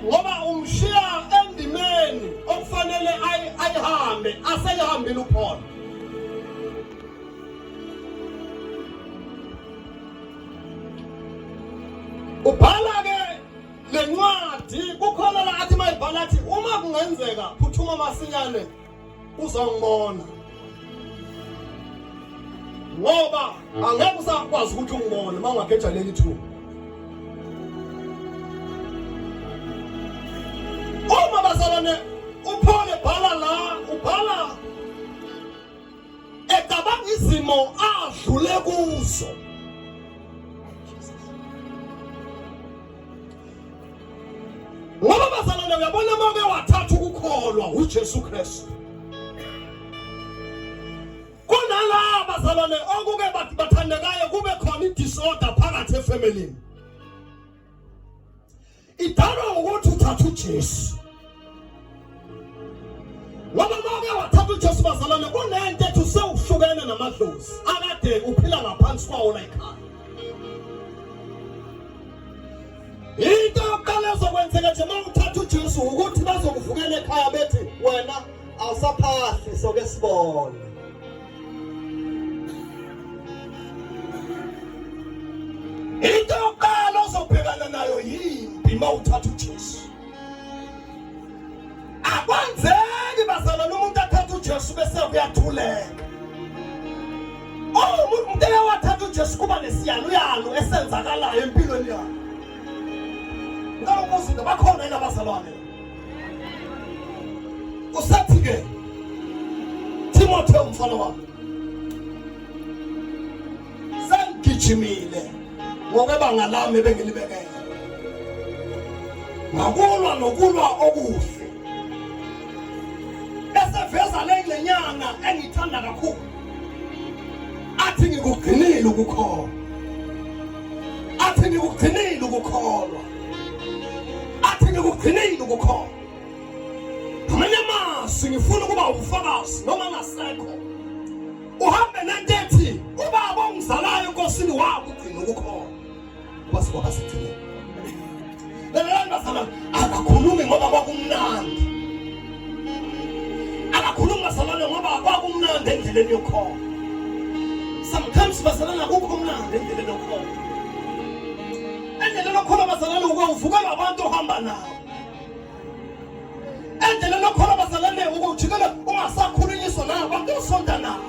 ngoba umshiya endimeni okufanele ayihambe aseyihambile uPaul. Ubhala ke lencwadi kukhona la athi mayibhala athi uma kungenzeka phuthuma masinyane uzongibona. Ngoba angeke usakwazi ukuthi ungibone mawungageja leli thuba. Uma bazalwane uPaul ebhala la ubhala ecabanga izimo adlule kuzo. Ngoba bazalwane uyabona mawuke wathatha ukukholwa uJesu Kristu. Kunala bazalwane okuke bathandekayo kube khona idisorder phakathi efamilini. Idalwa ukuthi uthatha uJesu. Ngoba mawuke wathatha uJesu bazalwane kunento ethi sewuhlukene namadlozi akade uphila ngaphansi kwawo la ekhaya. Into yokuqala ezokwenzeka nje mawuthatha uJesu ukuthi bazokuvukela ekhaya bethi wena awusaphahli soke sibone. Into yokuqala ozobhekana nayo yimpi mawuthatha uJesu. Akwenzeki bazalwane umuntu athatha uJesu bese uyathuleka. Umuntu eyawathatha uJesu kuba nesiyaluyalo esenzakalayo empilweni yakhe. Ngalokuthi bakhona yini abazalwane? Usathi ke Timotheo umfana wami. Sengijimile ngokebanga lami ebengilibekele. Ngakulwa nokulwa okuhle. Bese veza lenyanga engithanda kakhulu. Athi ngikugcinile ukukholwa. Athi ngikugcinile ukukholwa. Ngikugcinile ukukholwa. Ngamanye amazwi ngifuna ukuba ubufakazi noma ngasekho. Uhambe nento ethi ubaba ongizalayo enkosini wakho ugcina ukukholwa. Kwasikwaba sithini? Lelana bazalwane akakhulumi ngoba kwakumnandi. Akakhulumi bazalwane ngoba kwakumnandi endleleni yokukholwa. Sometimes bazalwane akukho mnandi endleleni yokukholwa. Endlela lokhola bazalwane ukuvukela abantu ohamba nabo. Endlela lokhola bazalwane ukujikela ungasakhulunyiswa nabantu osonda nabo.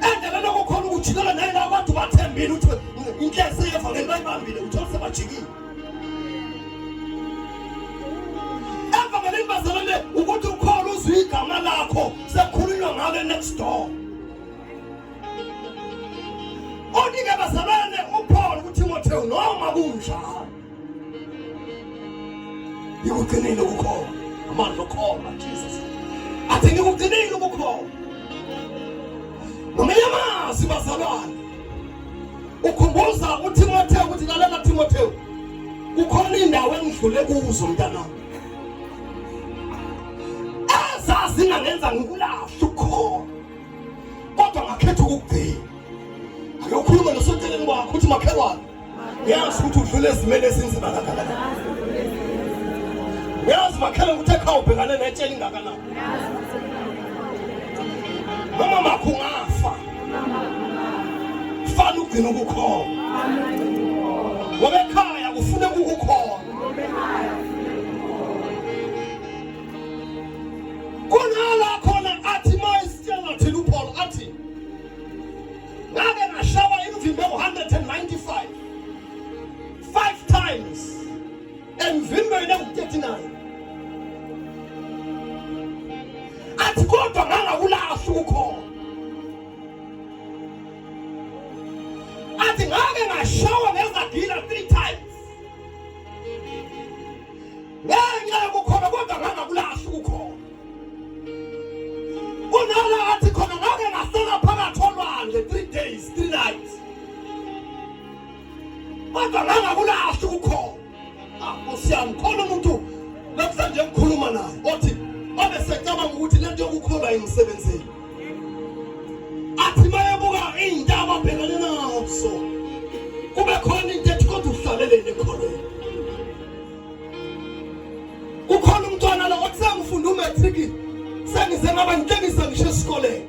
Endlela lokhola ukujikela naye abantu bathembile ukuthi inhliziyo evangeli bayibambile uthola sebajikile. Evangelini bazalwane ukuthi ukholwa uzwe igama lakho sekukhulunywa ngalo next door. Odike bazalwane uPaul kuTimotheo noma kunjalo. Ngikugcinile ukukholwa. Amandla okholwa Jesus. Athi ngikugcinile ukukholwa. Ngamanye amazwi bazalwane ukhumbuza uTimotheo ukuthi lalela Timotheo kukhona indawo engidlule kuzo mntanami. Ezazingangenza ngikulahle ukukholwa. Kodwa ngakhetha ukugcina. Ukhuluma nosonteleni wakho uthi makhelwane uyazi ukuthi udlule ezimene ezinzima kangakanani. Uyazi makhelwane ukuthi ekhaya ubhekane netshela ingakanani. Mama makho ungafa fana ugcina ukukholwa. Ngoba ekhaya kufuneka ukukholwa. Kunala khona athi mayisitshela thina uPaul athi ngake ngashawa imvimbo 195 5 times emvimbeni ewu-39. Athi kodwa ngangakulahla ukukholwa. Athi ngake ngashawa ngezagila 3 times ngenxa yokukholwa kodwa ngangakulahla ukukholwa. Kunala athi khona ngake ngasela phakathi olwandle 3 days 3 nights. Kodwa ngangakulahla ukukholwa. Usiyamkholwa umuntu namhlanje ngikhuluma naye othi obe secabanga ukuthi lento yokukholwa ayimsebenzeli. Athi mayebuka indaba abhekane nazo kube khona into ethi kodwa uhlalele nekholweni. Kukhona umntwana la othi sengifunda umatric sengize ngaba ngihlekisa ngisho esikoleni.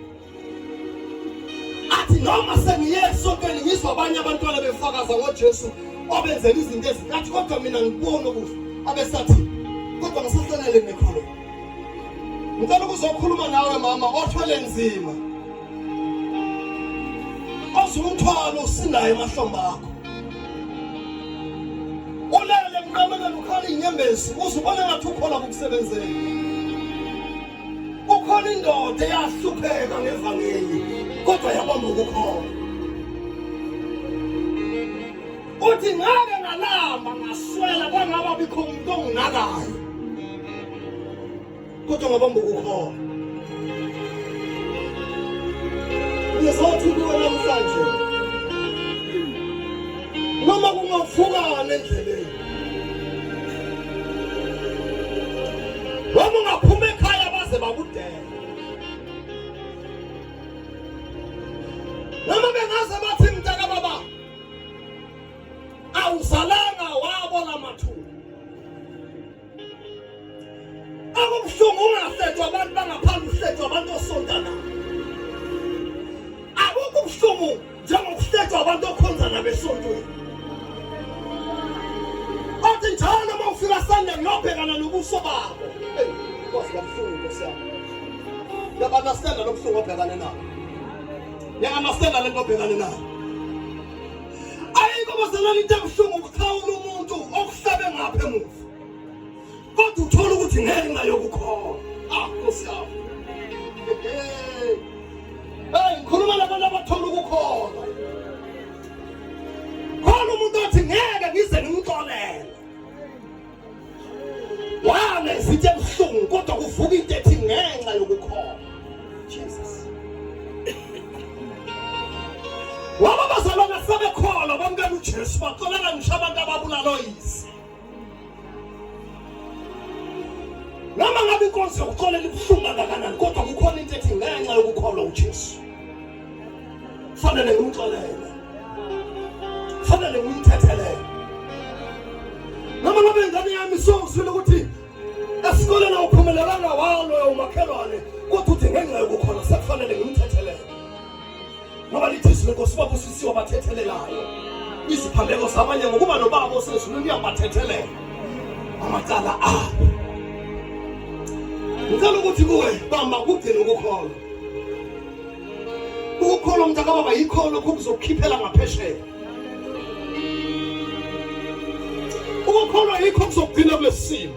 Athi noma sengiye esontweni ngizwa abanye abantwana befakaza ngoJesu obenzela izinto ezingathi kodwa mina ngibona ukuthi abesathi kodwa ngisahlelele nekholo. Ngicela ukuzokhuluma nawe mama othwele nzima. Ozumthwalo sinayo emahlombe akho. Ulele mnqamela ukhala inyembezi uzubona ngathi ukhona ukukusebenzela. Ukhona indoda eyahlupheka ngevangeli kodwa yabamba ukukholwa. Uthi ngake ngalamba ngaswela kwangaba bikho umuntu onginakayo kodwa ngabamba ukukholwa. Ngizothi kuwe namhlanje noma kungafukana endleleni, noma ungaphuma ekhaya baze bakudela, noma bengaze bathi mntaka baba awuzalanga wabona mathuba, akubuhlungu ungahlethwa abantu bangaphandle uhlethwa abantu osonta nabo. Akukho ubuhlungu njengokuhlethwa abantu okhonza nabo esontweni. Athi njalo uma ufika Sunday ngiyobhekana nobuso babo. Nkosi kabuhlungu Nkosi yami. Yabanastanda lobuhlungu obhekane nabo. Yabanastanda lento obhekane nabo. Ayikho bazalana into ebuhlungu ukukhawula umuntu okuhlabe ngapha emuva. Kodwa uthola ukuthi ngenxa yokukholwa. Nkosi yami. Ngikhuluma nabantu abathola ukukholwa. Khona umuntu othi ngeke ngize ngimxolele. Wale izinto ebuhlungu kodwa kuvuka into ethi ngenxa yokukholwa. Jesus. Waba bazalwana sebekholwa bamkela uJesu baxolela ngisho abantu ababulala oyise. Noma ngabe inkonzo yokuxolela ibuhlungu kangakanani kodwa kukhona into ethi ngenxa yokukholwa uJesu. Fanele ngimxolele. Fanele ngimthethelele. Noma ngabe ingane yami songizwile ukuthi esikoleni awuphumelelanga walo umakhelwane kodwa uthi ngenxa yokukholwa sekufanele ngimthethelele. Ngoba lithi Nkosi baba usisiwe bathethelelayo. Iziphambeko zabanye ngokuba nobaba osezulwini uyabathethelela. Amacala abo. Ngicela ukuthi kuwe bamba kugcina ukukholwa. Ukukholwa mntaka baba yikho lokho kuzokukhiphela ngaphesheya. Ukukholwa yikho kuzokugcina kulesimo.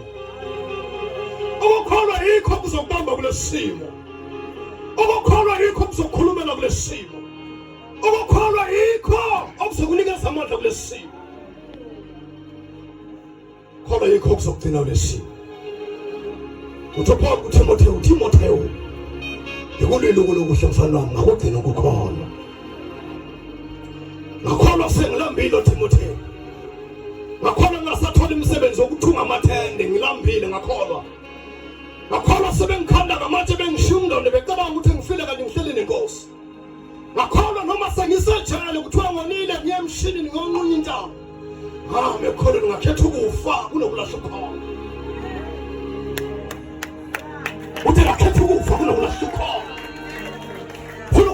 Ukukholwa yikho kuzokubamba kulesimo. Ukukholwa yikho kuzokhulumela kulesimo. Ukukholwa yikho okuzokunikeza amandla kulesimo. Ukukholwa yikho kuzokugcina kulesimo. Uthopha uTimotheo ngikulile ukuhle mfana wami ngakugcina ukukholwa. Ngakholwa sengilambile uTimotheo. Ngakholwa ngasathola imisebenzi wokuthunga amathende ngilambile ngakholwa. Ngakholwa sebengikhanda ngamatshe bengishunga nebecabanga ukuthi ngifile kanti ngihleli nenkosi. Ngakholwa noma sengisejele kuthiwa ngonile ngiye emshinini ngonqunya intaba. Ngakholwa ngakhetha ukufa kunokulahla ukukholwa. Uthi ngakhetha ukufa kunokulahla ukukholwa.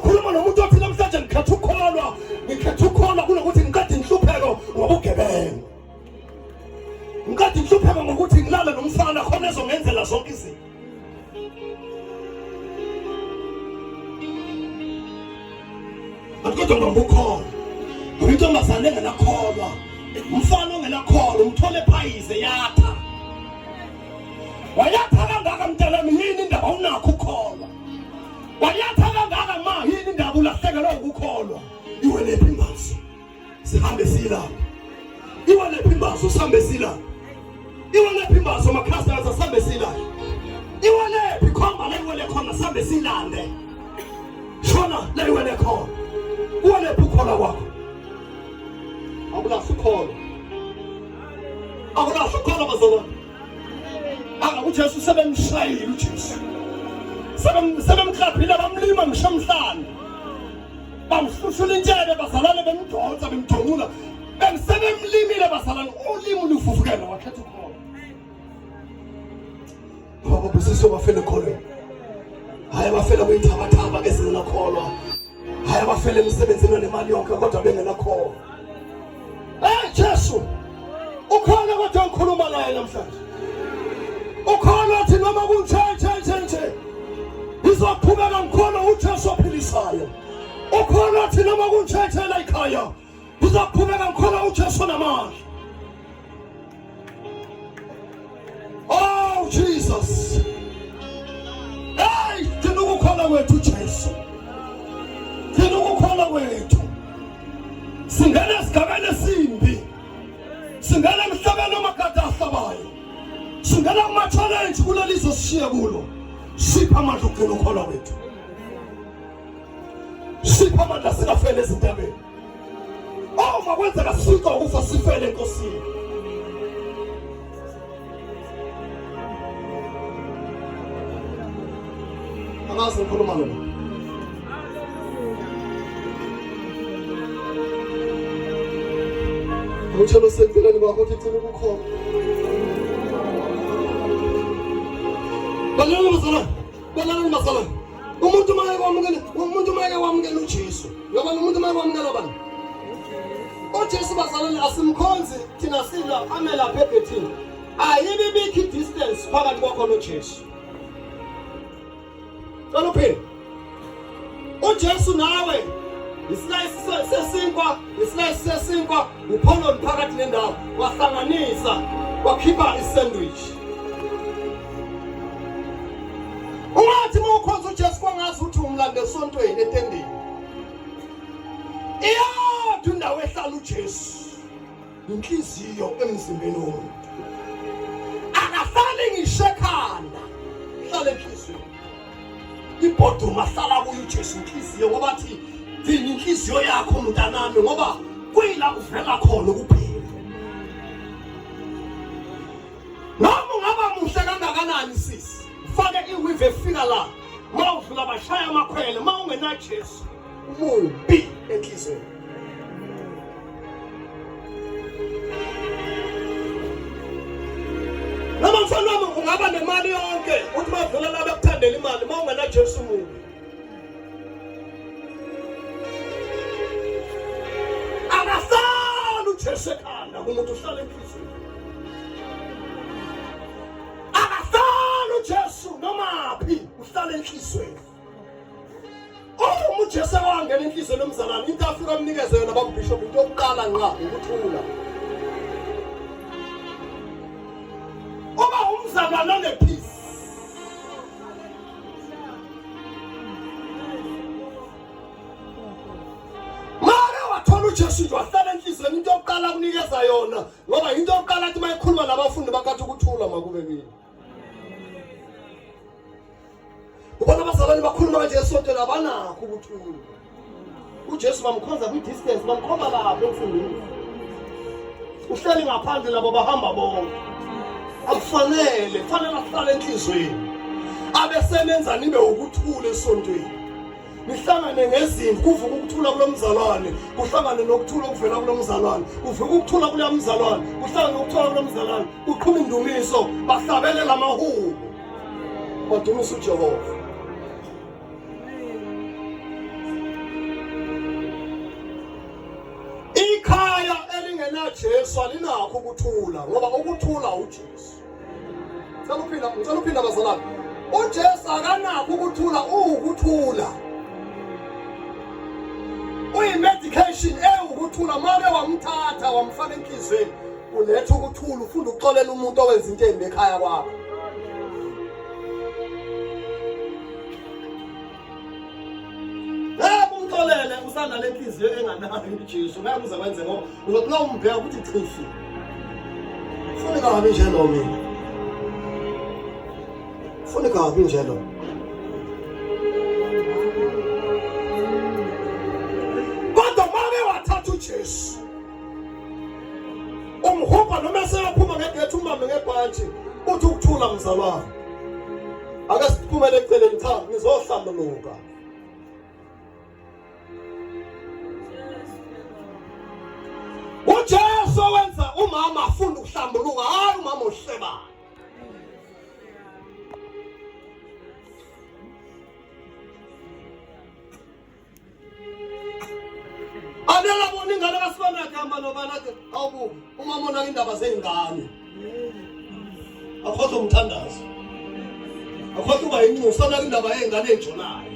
Khuluma nomuntu othi namhlanje ngikhetha ukukholwa, ngikhetha ukukholwa kunokuthi ngikade inhlupheko ngobugebengu. Ngikade inhlupheko ngokuthi ngilale nomfana khona ezongenzela zonke izinto. Kodwa ngokukholwa. Intombazane engenakholwa, umfana ongenakholwa, umthole ephayize yatha. Wayatha kangaka mntanami yini indaba unakho ukukholwa? Wayatha kangaka ma yini indaba ulahlekelwe ukukholwa? Iwe lephi imbazo? Sihambe silapha. Iwe lephi imbazo sihambe silapha. Iwe lephi imbazo makhasi sihambe silapha. Iwe lephi khomba la iwe lekhona sihambe silande. Shona la iwe lekhona. Uwe lephi ukukholwa kwakho? Akulahle ukukholwa. Akulahle ukukholwa bazalwane. uJesu sebemshayile uJesu. Sebemkhaphile bamlima ngishamhlanje. Bamhlushula intshebe bazalane bemdonsa bemthungula. Sebemlimile bazalane ulimi lufufukela wakhetha ukukholwa. babusiswe bafela ekholweni. Hayi abafela kuyithabathaba ezingenakholwa. Hayi abafela emsebenzini nemali yonke kodwa bengenakholwa. Jesu ukhona kodwa ngikhuluma naye namhlanje. Ukhona uthi noma kuntshe izoqhubeka ngikhona uJesu ophilisayo. Ukhona uthi noma kuntshe la ekhaya izoqhubeka ngikhona uJesu namandla. Oh Jesus. Hey, tinukukholwa kwethu Jesu. Tinukukholwa kwethu. Singena esigabeni esimbi. Singena emhlabeni omagada ahlabayo. Singena kuma-challenge kuleli zosishiya kulo. Sipha amandla ukugcina ukholwa kwethu. Sipha amandla singafeli ezintabeni. Oh, makwenzeka sifika ukufa sifele enkosini. Amazi ngikhuluma lona. Ngitshela sempilweni kwakho ukuthi ugcine ukukhona. Balani masala. Umuntu maye kwamukela uJesu. Ngoba umuntu maye kwamukela bani? uJesu bazalwane asimkhonzi thina sila amela phephetini. Ayibi big distance phakathi kwakho noJesu. Kalophela. uJesu nawe islice sesinkwa upholo phakathi nendawo wahlanganisa wakhipha isandwich. Ungathi mawukhonza uJesu kwangazi ukuthi umlande esontweni etendeni. Iyadwa indawo ehlala uJesu. Inhliziyo emzimbeni womuntu. Akahlali ngishekhanda. Hlala enhliziyweni. Ibhoduma hlala kuyo uJesu inhliziyo ngoba thi thina inhliziyo yakho mntanami ngoba kuyila kuvela khona kuphela. Noma ungaba muhle kangakanani sisi, fake iwive efika la. Mawudlula bashaya amakhwele, mawungena Jesu, umubi enhliziyweni. Noma mfana wami ungaba nemali yonke, uthi bavula la bekuthandela imali, mawungena Jesu umubi. Jesu ekhanda kumuntu uhlala enhliziyweni. Akahlala uJesu noma phi uhlala enhliziyweni. Oh, uJesu wangena enhliziyweni yomzalwane into afika amnikeze yona babishop into yokuqala nqa ukuthula. Oba umzalwane onepeace. uJesu nje wahlala enhliziyweni into yokuqala kunikeza yona ngoba into yokuqala athi mayikhuluma nabafundi bakathi ukuthula makube kimi. Ubona abazalwane bakhuluma kanje esontweni abanakho ukuthula. uJesu bamkhonza kwi-distance bamkhomba lapho emfundini. Uhleli ngaphandle labo bahamba bonke. Akufanele, kufanele ahlale enhliziyweni. Abesemenza nibe ukuthula esontweni. Nihlangane ngezimvu kuvuka ukuthula kulomzalwane, kuhlangane nokuthula okuvela kulomzalwane, kuvuka ukuthula kulomzalwane, kuhlangane nokuthula kulomzalwane, uqhuma indumiso, bahlabelela amahubo. Badumisa uJehova. Ikhaya elingena Jesu alinakho ukuthula ngoba ukuthula uJesu. Ngicela uphinda bazalwane. uJesu akanakho ukuthula ukuthula. Uyi-medication ukuthula manje wamthatha wamfaka enhliziyweni uletha ukuthula ufunda ukuxolela umuntu owenza into embi ekhaya kwakho. Umxolele usanda lenhliziyo enganayo uJesu ngeke uze wenze ngoba uzothi la umbheka ukuthi chifi. Ufuna kabi nje lo mina. Ufuna kabi nje lo. Jesu umhoba noma seyaphuma ngegethe umbambe ngebhanti uthi ukuthula mzalwane ake siphumele eceleni cha ngizohlambuluka. uJesu wenza umama afunda ukuhlambuluka hayi umama ohlebana. ngihamba nobani athi awubu umama ona indaba zeingane akhohle umthandazo akhohle uba inxusa na indaba yeingane ejonayo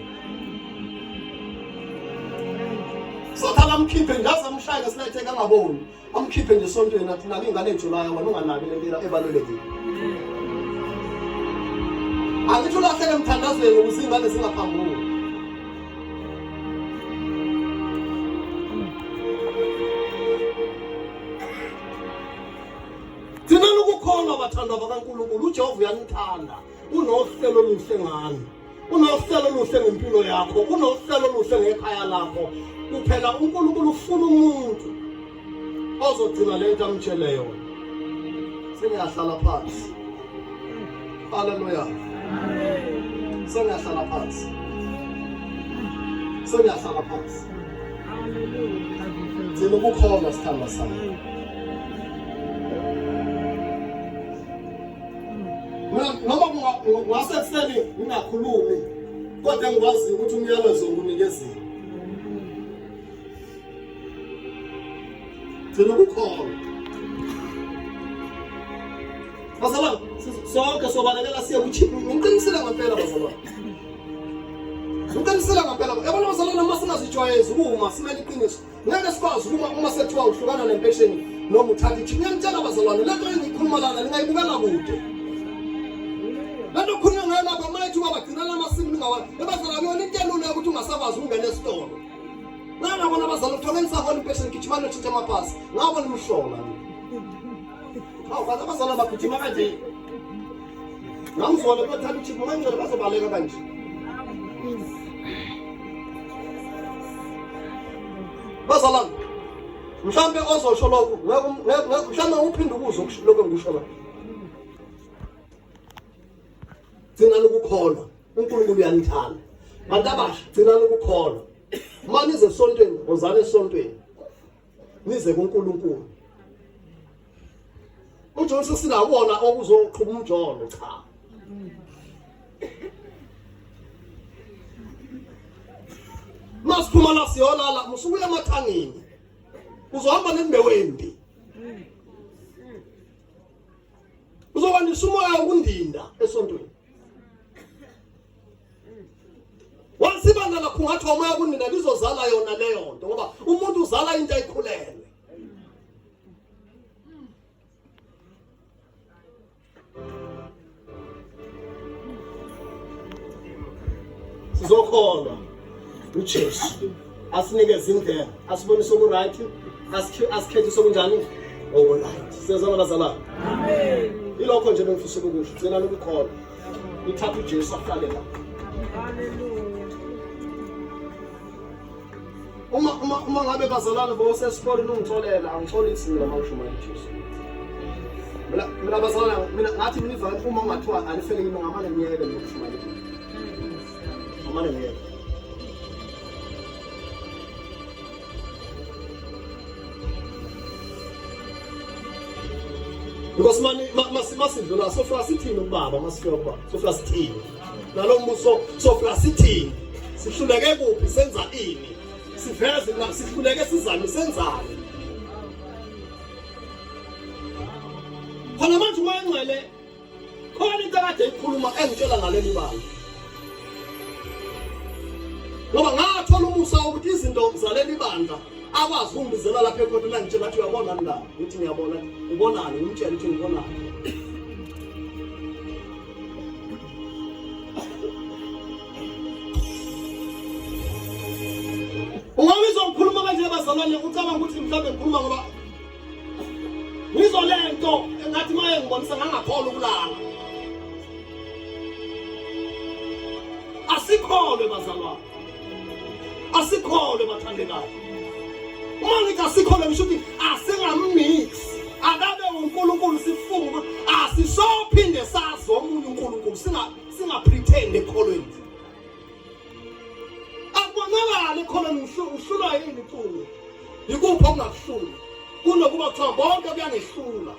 sothala amkhiphe ngaze amshaya sinayitheka ngaboni amkhiphe nje sontweni athi nake ingane ejolayo wena unganabelekela ebalulekile angithi ulahlele emthandazweni ukuze ingane zingaphambuki thina lokukholwa bathandwa bakaNkulunkulu uJehova uyanithanda unohlelo oluhle ngani unohlelo oluhle ngempilo yakho unohlelo oluhle ngekhaya lakho kuphela uNkulunkulu ufuna umuntu ozogcina lento amtshele yona sengiyahlala phansi haleluya amen sengiyahlala phansi haleluya thina ukukholwa sithanda sami noma ngasekuseni ngingakhulumi kodwa ngikwazi ukuthi umyalezo unginikezile thina ukukholwa bazalwane sonke sobalekela siye kuchipu ngiqinisile ngempela bazalwane ngiqinisile ngempela yabona bazalwane uma singazijwayezi uma simele iqiniso ngeke sikwazi uma sethiwa uhlukana nempesheni noma uthatha ichipu ngiyamtshela bazalwane lento engikhuluma lana ningayibukela kude lento khulunywa ngayo lapha mayithi wabagcina lamasimi ngawana ebazalwane yona into elula ukuthi ungasakwazi ungena esitolo ngabona abazalwane uthola ngisahola impesheni gijimana utshintsha amapasi ngabona umhlola hawu kanti abazalwane bagijima kanje ngamzwala bathatha ichipu manje bazobaleka kanje bazalwane mhlambe ozosho lokho mhlambe uphinde ukuzwe lokho ngisho la thina lokukholwa uNkulunkulu uyanithanda bantu abasha thina lokukholwa uma nize esontweni ozane esontweni nize kuNkulunkulu uJesu sinawona okuzoqhuba umjolo cha masiphuma la siyolala musubuya emathangeni uzohamba nembewendi uzoba nisumoya ukundinda esontweni wasibanda la khungathi umoya ukundinda lizozala yona leyo nto ngoba umuntu uzala into ayikhulelwe sizokholwa uJesu asinikeze indlela asibonise okuright asikhethe sokunjani okuright siyazama bazalwane amen ilokho nje bengifisa ukusho thina lokukholwa ithatha uJesu ahlale la haleluya uma ngabe bazalwane bosesikoleni ungitholela angitholisi mina mawushuma uJesu mina bazalwane mina ngathi niva uma ungathiwa alifeke kimi ngamane ngiyeke lokushuma uJesu ngamane ngiyeke because masidlula sofika sithini ubaba masifika kubaba sofika sithini nalo mbuso sofika sithini sihluleke kuphi senza ini siveze la sihluleke sizame senzani khona manje uma engcwele khona into akade ikhuluma engitshela ngaleli banga ngoba ngathola umusa ukuthi izinto zaleli bandla akwazi ungibizela lapha ekhona la ngitshela ukuthi uyabona la ngithi ngiyabona ubonani ngimtshela ukuthi ngibonani ungawizwa ngikhuluma kanje bazalwane ucabanga ukuthi mhlawumbe ngikhuluma ngoba ngizolento engathi maye ngibonisa ngangakholwa ukulala asikholwe bazalwane asikholwe bathandekayo uma ngithi asikholwe ngisho ukuthi asingamix akabe uNkulunkulu sifunga asisophinde sazi omunye uNkulunkulu singa pretend ekholweni akubonakala ekholweni uhlula yini mfowethu yikuphi okungakuhlula kunokuba kuthiwa bonke kuyangehlula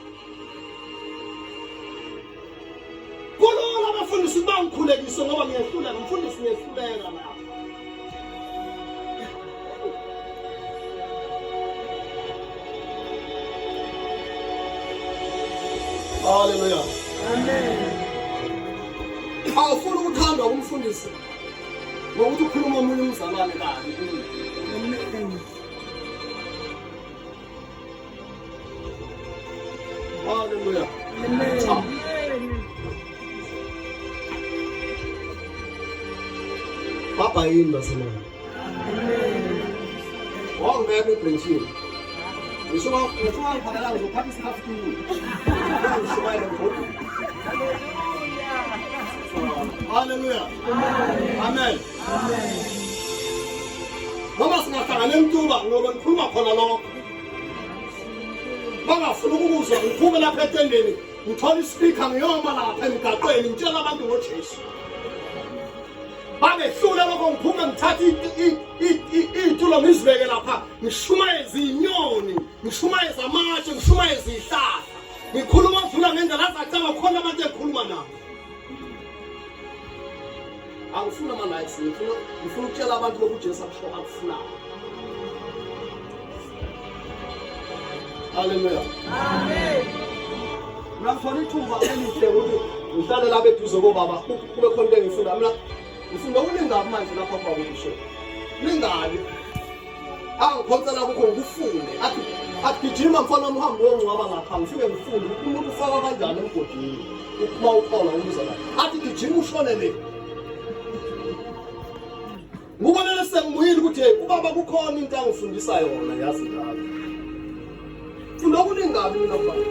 kulula abafundisi bangikhulekise ngoba ngiyehluleka umfundisi ngiyehluleka lapha Haleluya. Amen. Awufuna ukuthandwa kumfundisi ngokuthi ukhuluma omunye umzalwane kabi. Amen. Haleluya. Amen. Papa yini basemana? Wangena ebhenjini. Ngisho phakala ngizophatha isikhafu. Ngishumayela ngodwa. Haleluya. Amen. Noma singahlangana emtuba ngoba ngikhuluma khona lokho. Bangafuna ukuzwa ngiphume lapha etendeni ngithola ispeaker ngiyoma lapha emgaqweni ngitshela abantu ngoJesu. Bangehlula lokho ngiphume ngithatha itulo ngizibeke lapha ngishumayeza inyoni, ngishumayeza amatshe, ngishumayeza ihlahla. Ngikhuluma ukudlula ngendlela azacaba khona abantu ekhuluma nabo. Angifuna ama-likes, ngifuna ukutshela abantu lokhu uJesu akusho akufunayo. Haleluya. Amen. Ngithola ithuba elihle ukuthi ngihlale lapha eduze kobaba kube khona into engifunda. Mina ngifunda ukuningabi manje lapha kwabo kusho. Ningabi. Angiphonsela kukho ukufunde. Athi gijima mfana wami uhambe uyongcwaba ngapha ngifike ngifunde ukuthi umuntu ufaka kanjani emgodini. Ukuba ukhola umzala. Athi gijima ushonele. Ngubonele sengibuyile ukuthi ubaba kukhona into angifundisa yona yazi ngalo. Funda ukuningabi mina baba.